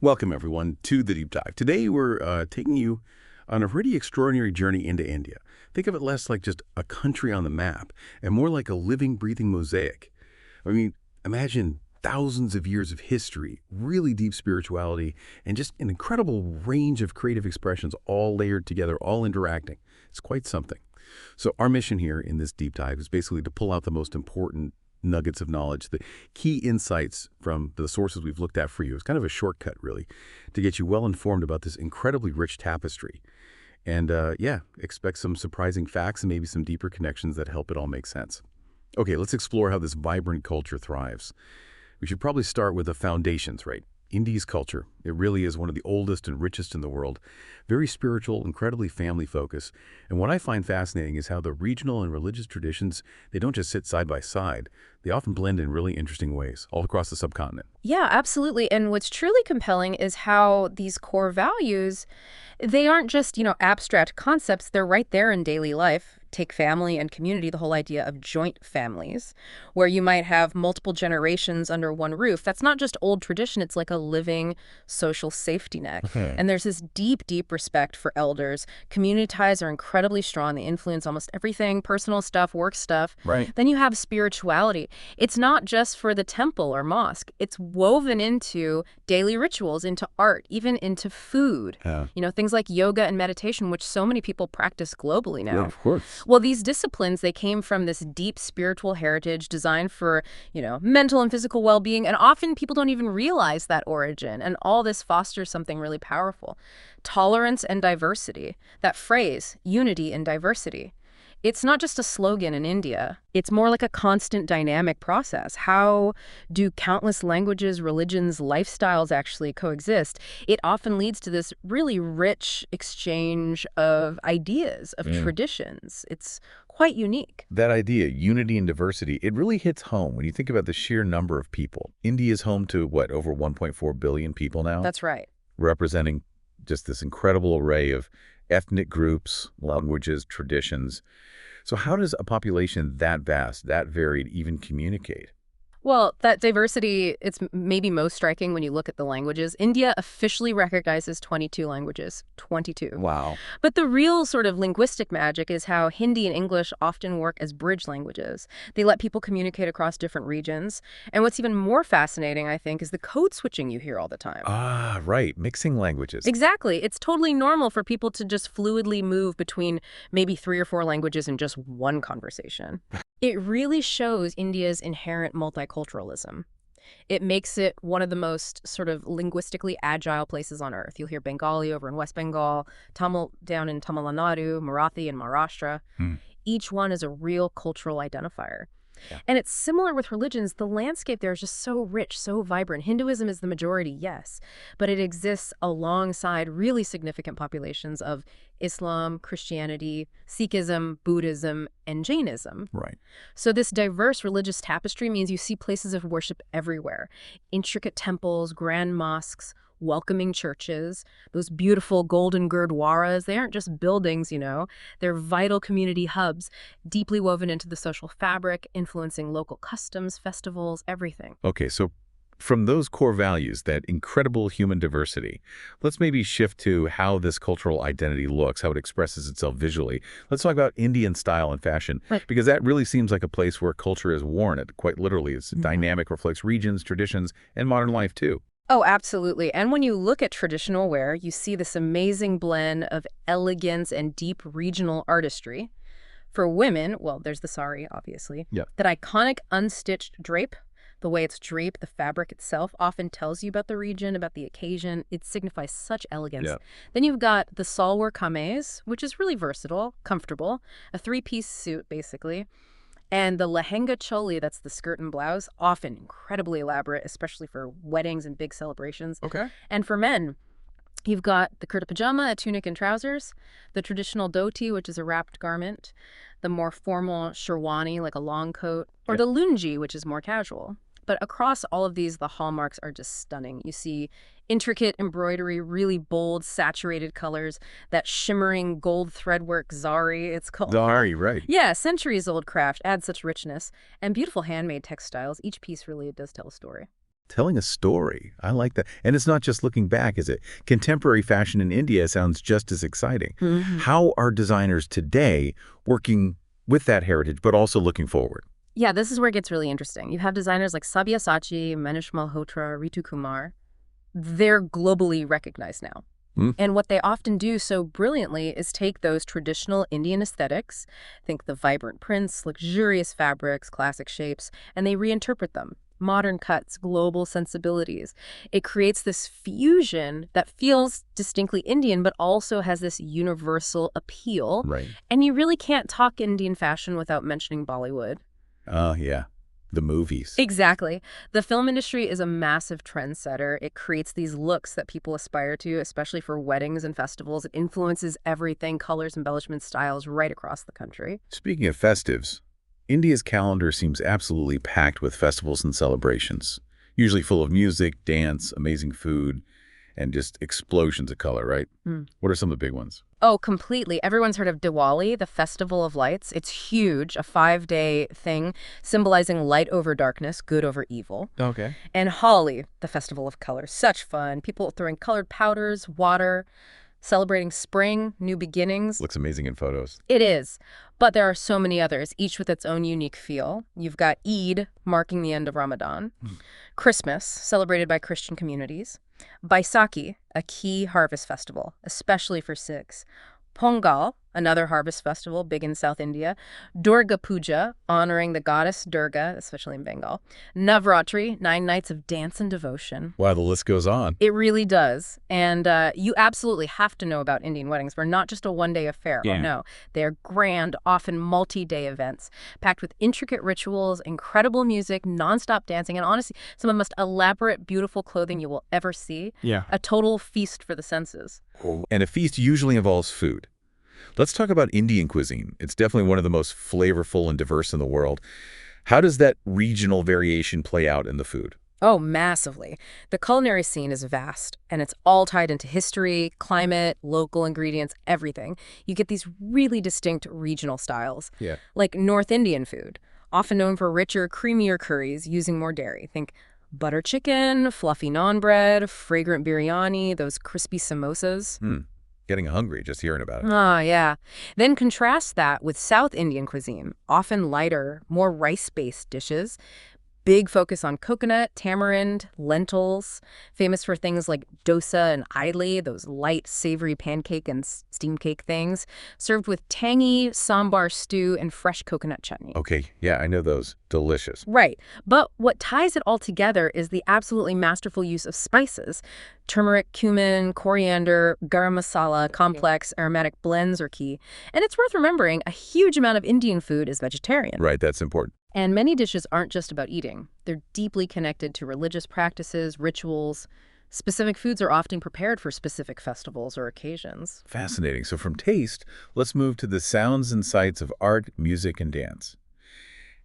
Welcome, everyone, to the Deep Dive. Today, we're taking you on a pretty extraordinary journey into India. Think of it less like just a country on the map and more like a living, breathing mosaic. I mean, imagine thousands of years of history, really deep spirituality, and just an incredible range of creative expressions all layered together, all interacting. It's quite something. So our mission here in this deep dive is basically to pull out the most important nuggets of knowledge, the key insights from the sources we've looked at for you. It's kind of a shortcut, really, to get you well informed about this incredibly rich tapestry. And yeah, expect some surprising facts and maybe some deeper connections that help it all make sense. Okay, let's explore how this vibrant culture thrives. We should probably start with the foundations, right? India's culture. It really is one of the oldest and richest in the world. Very spiritual, incredibly family-focused. And what I find fascinating is how the regional and religious traditions, they don't just sit side by side. They often blend in really interesting ways all across the subcontinent. Yeah, absolutely. And what's truly compelling is how these core values, they aren't just, abstract concepts. They're right there in daily life. Take family and community, the whole idea of joint families, where you might have multiple generations under one roof. That's not just old tradition. It's like a living social safety net. And there's this deep, deep respect for elders. Community ties are incredibly strong. They influence almost everything, personal stuff, work stuff. Right. Then you have spirituality. It's not just for the temple or mosque. It's woven into daily rituals, into art, even into food. Yeah. Things like yoga and meditation, which so many people practice globally now. Yeah, of course. Well, these disciplines, they came from this deep spiritual heritage designed for, mental and physical well-being, and often people don't even realize that origin, and all this fosters something really powerful. Tolerance and diversity. That phrase, unity and diversity. It's not just a slogan in India. It's more like a constant dynamic process. How do countless languages, religions, lifestyles actually coexist? It often leads to this really rich exchange of ideas, of traditions. It's quite unique. That idea, unity and diversity, it really hits home when you think about the sheer number of people. India is home to, over 1.4 billion people now? That's right. Representing just this incredible array of ethnic groups, languages, traditions. So how does a population that vast, that varied, even communicate? Well, that diversity, it's maybe most striking when you look at the languages. India officially recognizes 22 languages. 22. Wow. But the real sort of linguistic magic is how Hindi and English often work as bridge languages. They let people communicate across different regions. And what's even more fascinating, I think, is the code switching you hear all the time. Ah, right. Mixing languages. Exactly. It's totally normal for people to just fluidly move between maybe 3 or 4 languages in just one conversation. It really shows India's inherent multiculturalism. It makes it one of the most sort of linguistically agile places on earth. You'll hear Bengali over in West Bengal, Tamil down in Tamil Nadu, Marathi in Maharashtra. Each one is a real cultural identifier. Yeah. And it's similar with religions. The landscape there is just so rich, so vibrant. Hinduism is the majority, yes, but it exists alongside really significant populations of Islam, Christianity, Sikhism, Buddhism, and Jainism. Right. So this diverse religious tapestry means you see places of worship everywhere. Intricate temples, grand mosques, welcoming churches, those beautiful golden gurdwaras. They aren't just buildings, They're vital community hubs, deeply woven into the social fabric, influencing local customs, festivals, everything. Okay, so from those core values, that incredible human diversity, let's maybe shift to how this cultural identity looks, how it expresses itself visually. Let's talk about Indian style and fashion, Right. because that really seems like a place where culture is worn. It quite literally. It's dynamic, reflects regions, traditions, and modern life too. Oh, absolutely. And when you look at traditional wear, you see this amazing blend of elegance and deep regional artistry. For women, well, there's the sari, obviously. Yeah. That iconic unstitched drape, the way it's draped, the fabric itself often tells you about the region, about the occasion. It signifies such elegance. Yeah. Then you've got the salwar kameez, which is really versatile, comfortable, a 3-piece suit, basically. And the lehenga choli, that's the skirt and blouse, often incredibly elaborate, especially for weddings and big celebrations. Okay. And for men, you've got the kurta pajama, a tunic and trousers, the traditional dhoti, which is a wrapped garment, the more formal sherwani, like a long coat, or the lungi, which is more casual. But across all of these, the hallmarks are just stunning. You see intricate embroidery, really bold, saturated colors, that shimmering gold threadwork zari, it's called. Zari, right. Yeah, centuries-old craft adds such richness. And beautiful handmade textiles. Each piece really does tell a story. Telling a story. I like that. And it's not just looking back, is it? Contemporary fashion in India sounds just as exciting. How are designers today working with that heritage, but also looking forward? Yeah, this is where it gets really interesting. You have designers like Sabyasachi, Manish Malhotra, Ritu Kumar. They're globally recognized now. And what they often do so brilliantly is take those traditional Indian aesthetics, think the vibrant prints, luxurious fabrics, classic shapes, and they reinterpret them. Modern cuts, global sensibilities. It creates this fusion that feels distinctly Indian, but also has this universal appeal. Right. And you really can't talk Indian fashion without mentioning Bollywood. Oh, yeah. The movies. Exactly. The film industry is a massive trendsetter. It creates these looks that people aspire to, especially for weddings and festivals. It influences everything, colors, embellishments, styles right across the country. Speaking of festives, India's calendar seems absolutely packed with festivals and celebrations, usually full of music, dance, amazing food, and just explosions of color, right? What are some of the big ones? Oh, completely. Everyone's heard of Diwali, the Festival of Lights. It's huge, a 5-day thing symbolizing light over darkness, good over evil. Okay. And Holi, the Festival of Colors. Such fun. People throwing colored powders, water, celebrating spring, new beginnings. Looks amazing in photos. It is. But there are so many others, each with its own unique feel. You've got Eid, marking the end of Ramadan. Christmas, celebrated by Christian communities. Baisakhi, a key harvest festival, especially for Sikhs. Pongal, another harvest festival, big in South India. Durga Puja, honoring the goddess Durga, especially in Bengal. Navratri, 9 nights of dance and devotion. Wow, the list goes on. It really does. And you absolutely have to know about Indian weddings. We're not just a one-day affair. Yeah. Oh, no. They're grand, often multi-day events, packed with intricate rituals, incredible music, nonstop dancing, and honestly, some of the most elaborate, beautiful clothing you will ever see. Yeah. A total feast for the senses. And a feast usually involves food. Let's talk about Indian cuisine. It's definitely one of the most flavorful and diverse in the world. How does that regional variation play out in the food? Oh, massively. The culinary scene is vast, and it's all tied into history, climate, local ingredients, everything. You get these really distinct regional styles. Yeah. Like North Indian food, often known for richer, creamier curries using more dairy. Think butter chicken, fluffy naan bread, fragrant biryani, those crispy samosas. Getting hungry just hearing about it. Ah, yeah. Then contrast that with South Indian cuisine, often lighter, more rice-based dishes. Big focus on coconut, tamarind, lentils, famous for things like dosa and idli, those light, savory pancake and steam cake things, served with tangy sambar stew and fresh coconut chutney. Okay, yeah, I know those. Delicious. Right. But what ties it all together is the absolutely masterful use of spices. Turmeric, cumin, coriander, garam masala, complex aromatic blends are key. And it's worth remembering, a huge amount of Indian food is vegetarian. Right, that's important. And many dishes aren't just about eating. They're deeply connected to religious practices, rituals. Specific foods are often prepared for specific festivals or occasions. Fascinating. So from taste, let's move to the sounds and sights of art, music, and dance.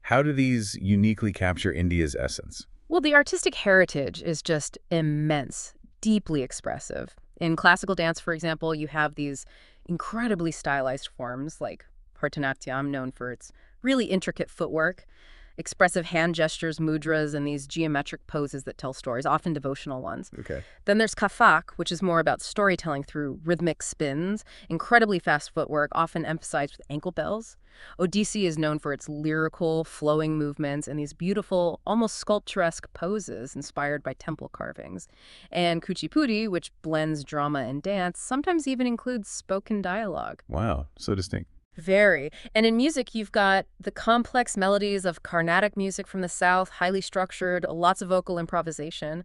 How do these uniquely capture India's essence? Well, the artistic heritage is just immense, deeply expressive. In classical dance, for example, you have these incredibly stylized forms like Bharatanatyam, known for its really intricate footwork, expressive hand gestures, mudras, and these geometric poses that tell stories, often devotional ones. Okay. Then there's Kathak, which is more about storytelling through rhythmic spins, incredibly fast footwork, often emphasized with ankle bells. Odissi is known for its lyrical, flowing movements and these beautiful, almost sculpturesque poses inspired by temple carvings. And Kuchipudi, which blends drama and dance, sometimes even includes spoken dialogue. Wow, so distinct. Very. And in music, you've got the complex melodies of Carnatic music from the South, highly structured, lots of vocal improvisation.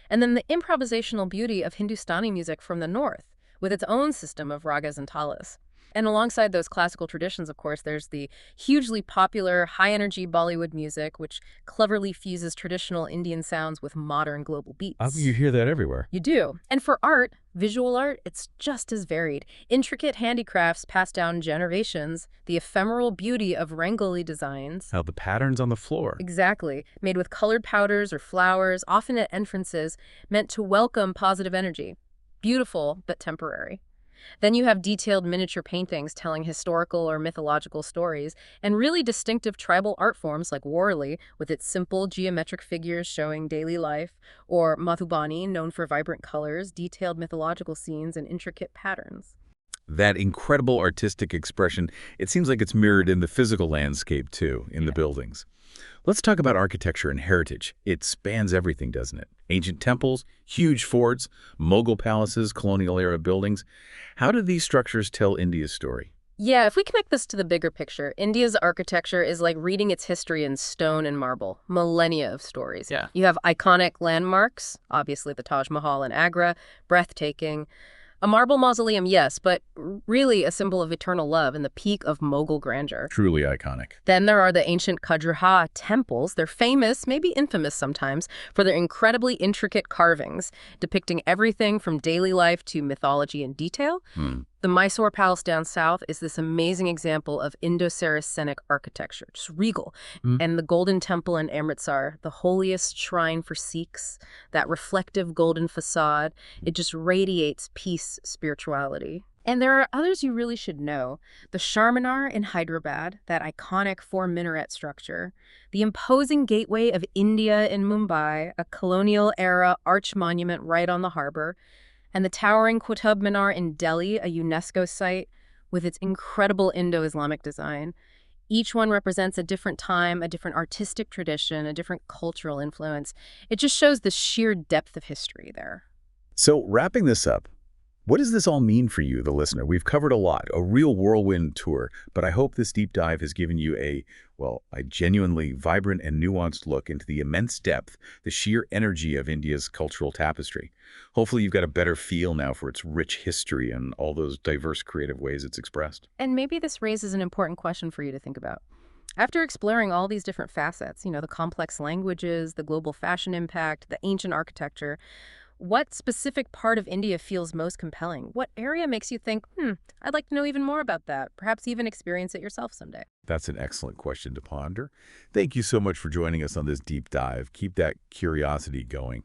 And then the improvisational beauty of Hindustani music from the North, with its own system of ragas and talas. And alongside those classical traditions, of course, there's the hugely popular, high-energy Bollywood music, which cleverly fuses traditional Indian sounds with modern global beats. You hear that everywhere. You do. And for art, visual art, it's just as varied. Intricate handicrafts passed down generations, the ephemeral beauty of Rangoli designs. How the patterns on the floor. Exactly. Made with colored powders or flowers, often at entrances, meant to welcome positive energy. Beautiful, but temporary. Then you have detailed miniature paintings telling historical or mythological stories, and really distinctive tribal art forms like Warli, with its simple geometric figures showing daily life, or Madhubani, known for vibrant colors, detailed mythological scenes, and intricate patterns. That incredible artistic expression, it seems like it's mirrored in the physical landscape, too, in the buildings. Let's talk about architecture and heritage. It spans everything, doesn't it? Ancient temples, huge forts, Mughal palaces, colonial-era buildings. How do these structures tell India's story? Yeah, if we connect this to the bigger picture, India's architecture is like reading its history in stone and marble, millennia of stories. Yeah. You have iconic landmarks, obviously the Taj Mahal in Agra, breathtaking. A marble mausoleum, yes, but really a symbol of eternal love and the peak of Mughal grandeur. Truly iconic. Then there are the ancient Khajuraho temples. They're famous, maybe infamous sometimes, for their incredibly intricate carvings, depicting everything from daily life to mythology in detail. The Mysore Palace down south is this amazing example of Indo-Saracenic architecture, just regal. And the Golden Temple in Amritsar, the holiest shrine for Sikhs, that reflective golden facade, it just radiates peace, spirituality. And there are others you really should know. The Charminar in Hyderabad, that iconic four-minaret structure. The imposing Gateway of India in Mumbai, a colonial-era arch monument right on the harbor. And the towering Qutub Minar in Delhi, a UNESCO site, with its incredible Indo-Islamic design. Each one represents a different time, a different artistic tradition, a different cultural influence. It just shows the sheer depth of history there. So, wrapping this up, what does this all mean for you, the listener? We've covered a lot, a real whirlwind tour, but I hope this deep dive has given you a genuinely vibrant and nuanced look into the immense depth, the sheer energy of India's cultural tapestry. Hopefully you've got a better feel now for its rich history and all those diverse creative ways it's expressed. And maybe this raises an important question for you to think about. After exploring all these different facets, the complex languages, the global fashion impact, the ancient architecture, what specific part of India feels most compelling? What area makes you think, I'd like to know even more about that, perhaps even experience it yourself someday? That's an excellent question to ponder. Thank you so much for joining us on this deep dive. Keep that curiosity going.